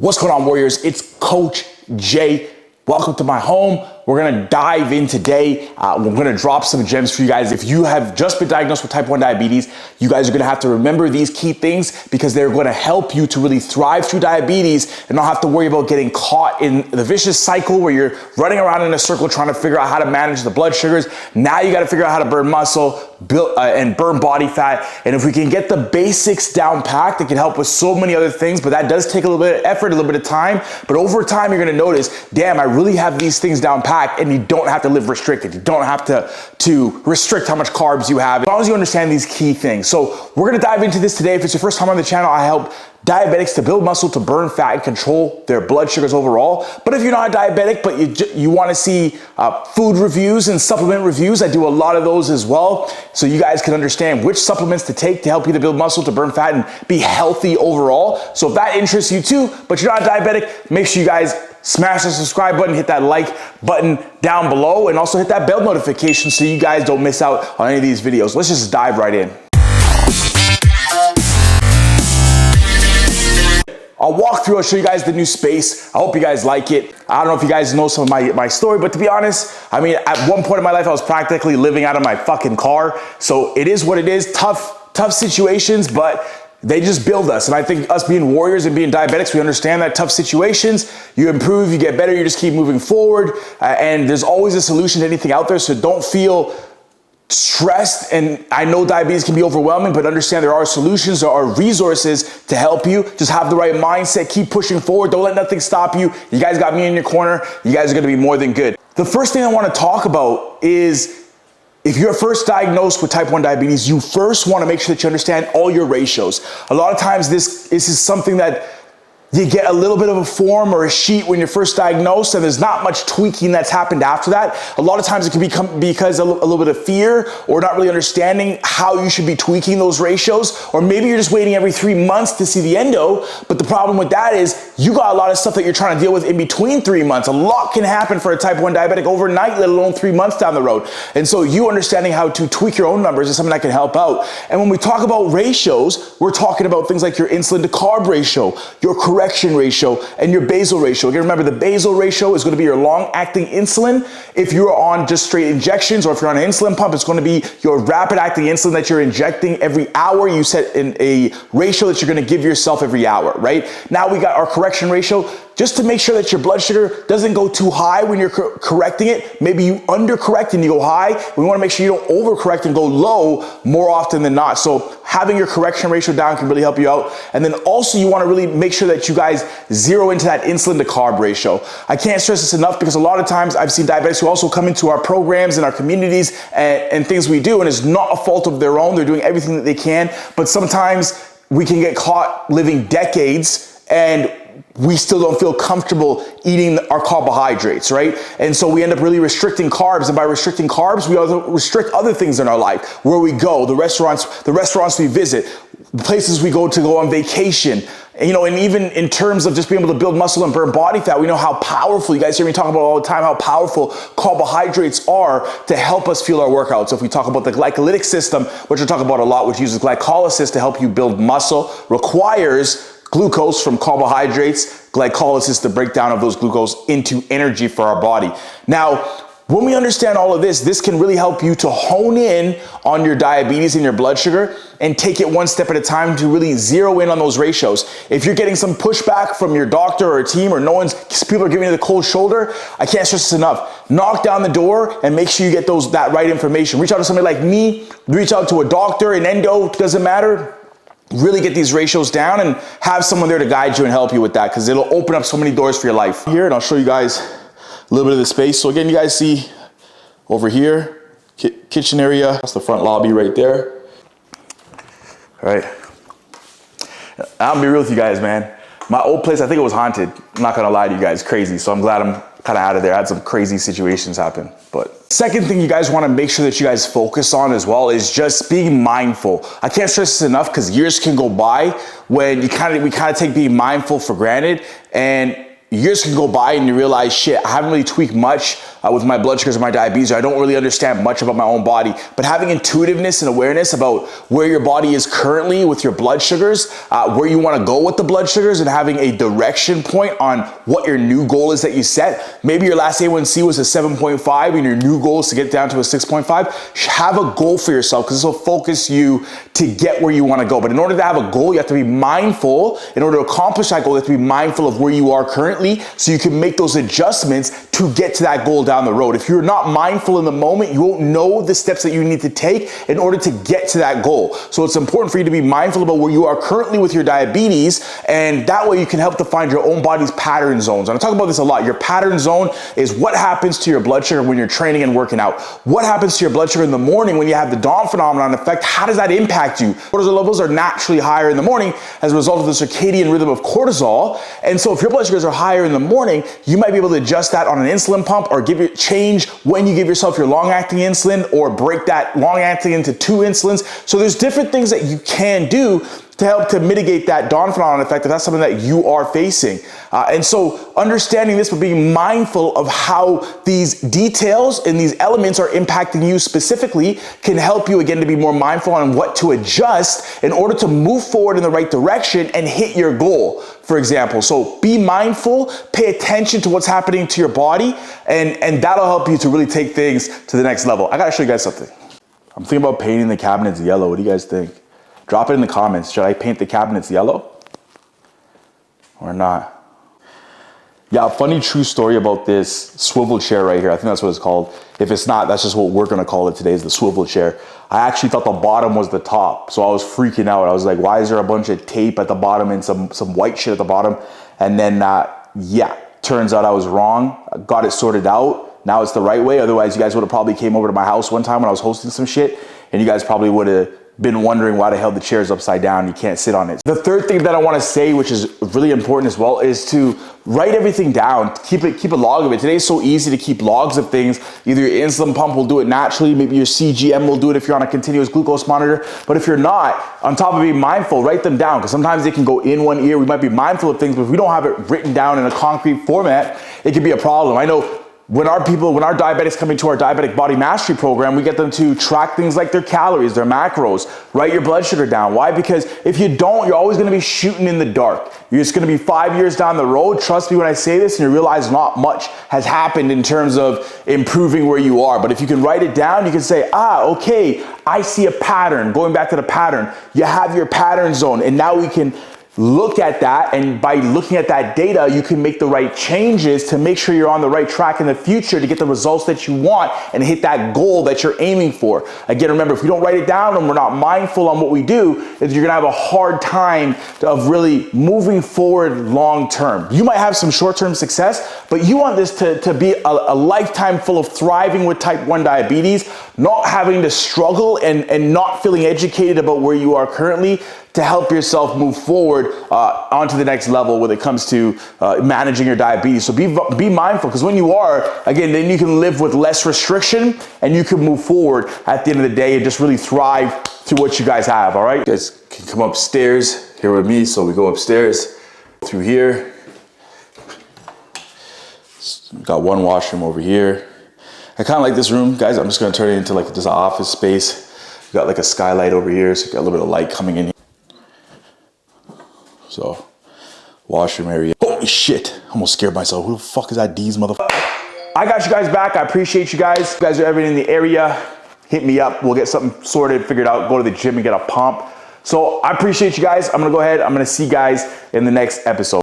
What's going on, warriors? It's Coach Jay. Welcome to my home. We're gonna dive in today. We're gonna drop some gems for you guys. If you have just been diagnosed with type 1 diabetes, you guys are gonna have to remember these key things because they're gonna help you to really thrive through diabetes and not have to worry about getting caught in the vicious cycle where you're running around in a circle trying to figure out how to manage the blood sugars. Now you gotta figure out how to burn muscle, build, and burn body fat. And if we can get the basics down packed, it can help with so many other things, but that does take a little bit of effort, a little bit of time. But over time, you're gonna notice, damn, I really have these things down packed, and you don't have to live restricted. You don't have to restrict how much carbs you have, as long as you understand these key things. So we're gonna dive into this today. If it's your first time on the channel, I help diabetics to build muscle, to burn fat, and control their blood sugars overall. But if you're not a diabetic, but you want to see food reviews and supplement reviews, I do a lot of those as well, so you guys can understand which supplements to take to help you to build muscle, to burn fat, and be healthy overall. So if that interests you too, but you're not a diabetic, make sure you guys smash the subscribe button, hit that like button down below, and also hit that bell notification so you guys don't miss out on any of these videos. Let's just dive right in. I'll walk through, I'll show you guys the new space. I hope you guys like it. I don't know if you guys know some of my story, but to be honest, I mean, at one point in my life, I was practically living out of my fucking car. So it is what it is, tough situations, but they just build us. And I think us being warriors and being diabetics, we understand that tough situations, you improve, you get better, you just keep moving forward. And there's always a solution to anything out there, so don't feel stressed. And I know diabetes can be overwhelming, but understand there are solutions, there are resources to help you. Just have the right mindset, keep pushing forward, don't let nothing stop you. You guys got me in your corner, you guys are gonna be more than good. The first thing I wanna talk about is, if you're first diagnosed with type 1 diabetes, you first wanna make sure that you understand all your ratios. A lot of times this is something that you get a little bit of a form or a sheet when you're first diagnosed, and there's not much tweaking that's happened after that. A lot of times it can become because a little bit of fear or not really understanding how you should be tweaking those ratios, or maybe you're just waiting every 3 months to see the endo. But the problem with that is you got a lot of stuff that you're trying to deal with in between 3 months. A lot can happen for a type 1 diabetic overnight, let alone 3 months down the road. And so you understanding how to tweak your own numbers is something that can help out. And when we talk about ratios, we're talking about things like your insulin to carb ratio, your correction ratio, and your basal ratio. Again, remember, the basal ratio is going to be your long-acting insulin. If you're on just straight injections, or if you're on an insulin pump, it's going to be your rapid-acting insulin that you're injecting every hour. You set in a ratio that you're going to give yourself every hour, right? Now we got our correction ratio, just to make sure that your blood sugar doesn't go too high when you're correcting it. Maybe you undercorrect and you go high. We want to make sure you don't overcorrect and go low more often than not. So having your correction ratio down can really help you out. And then also you want to really make sure that you guys zero into that insulin to carb ratio. I can't stress this enough, because a lot of times I've seen diabetics who also come into our programs and our communities and things we do, and it's not a fault of their own. They're doing everything that they can, but sometimes we can get caught living decades and we still don't feel comfortable eating our carbohydrates, right? And so we end up really restricting carbs, and by restricting carbs, we also restrict other things in our life, where we go, the restaurants we visit, the places we go on vacation. And, you know, and even in terms of just being able to build muscle and burn body fat, we know how powerful, you guys hear me talk about all the time, how powerful carbohydrates are to help us fuel our workouts. So if we talk about the glycolytic system, which I talk about a lot, which uses glycolysis to help you build muscle, requires glucose from carbohydrates, glycolysis, the breakdown of those glucose into energy for our body. Now, when we understand all of this, this can really help you to hone in on your diabetes and your blood sugar and take it one step at a time to really zero in on those ratios. If you're getting some pushback from your doctor or a team, or people are giving you the cold shoulder, I can't stress this enough. Knock down the door and make sure you get that right information. Reach out to somebody like me, reach out to a doctor, an endo, doesn't matter. Really get these ratios down and have someone there to guide you and help you with that, because it'll open up so many doors for your life. Here, and I'll show you guys a little bit of the space. So again, you guys see over here, kitchen area. That's the front lobby right there. All right. I'll be real with you guys, man. My old place, I think it was haunted. I'm not gonna lie to you guys, crazy. So I'm glad I'm kind of out of there. I had some crazy situations happen. But second thing you guys want to make sure that you guys focus on as well is just being mindful. I can't stress this enough, because years can go by when we kind of take being mindful for granted, and years can go by and you realize, shit, I haven't really tweaked much with my blood sugars or my diabetes, or I don't really understand much about my own body. But having intuitiveness and awareness about where your body is currently with your blood sugars, where you want to go with the blood sugars, and having a direction point on what your new goal is that you set. Maybe your last A1C was a 7.5 and your new goal is to get down to a 6.5. Have a goal for yourself, because this will focus you to get where you want to go. But in order to have a goal, you have to be mindful. In order to accomplish that goal, you have to be mindful of where you are currently, so you can make those adjustments to get to that goal down the road. If you're not mindful in the moment, you won't know the steps that you need to take in order to get to that goal. So it's important for you to be mindful about where you are currently with your diabetes, and that way you can help to find your own body's pattern zones. And I talk about this a lot. Your pattern zone is what happens to your blood sugar when you're training and working out. What happens to your blood sugar in the morning when you have the dawn phenomenon effect? How does that impact you? Cortisol levels are naturally higher in the morning as a result of the circadian rhythm of cortisol. And so if your blood sugars are higher in the morning, you might be able to adjust that on an insulin pump, or change when you give yourself your long-acting insulin, or break that long-acting into 2 insulins. So there's different things that you can do to help to mitigate that dawn phenomenon effect if that's something that you are facing. And so understanding this, but being mindful of how these details and these elements are impacting you specifically, can help you again to be more mindful on what to adjust in order to move forward in the right direction and hit your goal, for example. So be mindful, pay attention to what's happening to your body, and that'll help you to really take things to the next level. I gotta show you guys something. I'm thinking about painting the cabinets yellow. What do you guys think? Drop it in the comments. Should I paint the cabinets yellow or not? Yeah, a funny true story about this swivel chair right here. I think that's what it's called. If it's not, that's just what we're gonna call it today, is the swivel chair. I actually thought the bottom was the top. So I was freaking out. I was like, why is there a bunch of tape at the bottom and some white shit at the bottom? And then, yeah, turns out I was wrong. I got it sorted out. Now it's the right way. Otherwise, you guys would have probably came over to my house one time when I was hosting some shit, and you guys probably would have been wondering why the hell the chair is upside down, you can't sit on it. The third thing that I want to say, which is really important as well, is to write everything down. Keep a log of it. Today is so easy to keep logs of things. Either your insulin pump will do it naturally, maybe your CGM will do it if you're on a continuous glucose monitor. But if you're not, on top of being mindful, write them down, because sometimes they can go in one ear. We might be mindful of things, but if we don't have it written down in a concrete format, it can be a problem. I know when our diabetics come into our diabetic body mastery program, we get them to track things like their calories, their macros, write your blood sugar down. Why? Because if you don't, you're always gonna be shooting in the dark. You're just gonna be 5 years down the road. Trust me when I say this, and you realize not much has happened in terms of improving where you are. But if you can write it down, you can say, okay, I see a pattern. Going back to the pattern, you have your pattern zone, and now we can look at that, and by looking at that data, you can make the right changes to make sure you're on the right track in the future to get the results that you want and hit that goal that you're aiming for. Again, remember, if we don't write it down and we're not mindful on what we do, is you're gonna have a hard time of really moving forward long term. You might have some short-term success, but you want this to be a lifetime full of thriving with type 1 diabetes, not having to struggle and not feeling educated about where you are currently, to help yourself move forward onto the next level when it comes to managing your diabetes. So be mindful, because when you are, again, then you can live with less restriction and you can move forward at the end of the day and just really thrive through what you guys have, all right? You guys can come upstairs here with me. So we go upstairs through here. We've got one washroom over here. I kind of like this room, guys. I'm just gonna turn it into like just an office space. We got like a skylight over here, so you got a little bit of light coming in here. So, washroom area. Holy shit, I almost scared myself. Who the fuck is that D's motherfucker? I got you guys back. I appreciate you guys. If you guys are ever in the area, hit me up. We'll get something sorted, figured out, go to the gym and get a pump. So I appreciate you guys. I'm gonna go ahead. I'm gonna see you guys in the next episode.